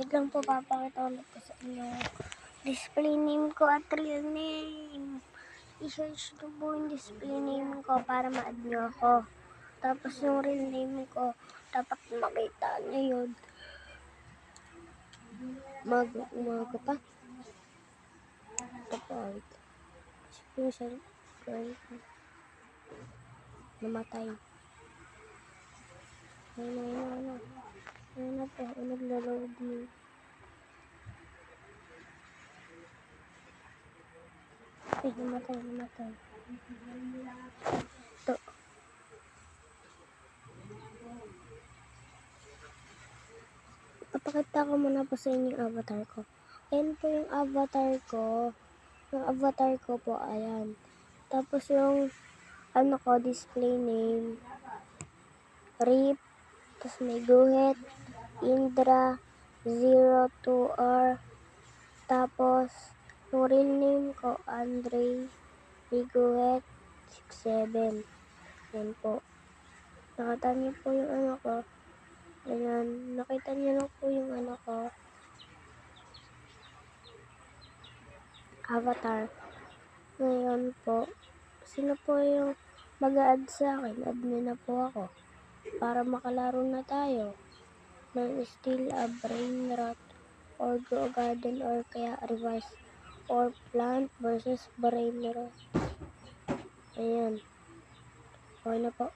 wait lang po, papakita ulit ko sa inyo. Display name ko at real name. I-search nyo po yung display name ko para ma-add nyo ako. Tapos yung real name ko, dapat makita nyo yun. Umaga pa. Ito po, wait. Yung cellphone ko. Namatay. Ayun na po, naglo-loading. Ay, namatay. Ito. Papakita ko muna po sa inyo yung avatar ko. Ayan po yung avatar ko. Yung avatar ko po, ayan. Tapos yung, display name, Rip, tapos may guhit, Indra, 02R, tapos, yung real name ko, Andre, may guhit, 67. Yan po. Nakita niyo po yung ano ko. Ayan, nakita niyo na po yung ano ko. Avatar. Ngayon po, sino po yung mag-a-add sa akin? Add niyo na po ako. Para makalaro na tayo ng Still a Brain Rot or Grow Garden or kaya Revise or Plant versus Brain Rot. Ayan. Okay na po.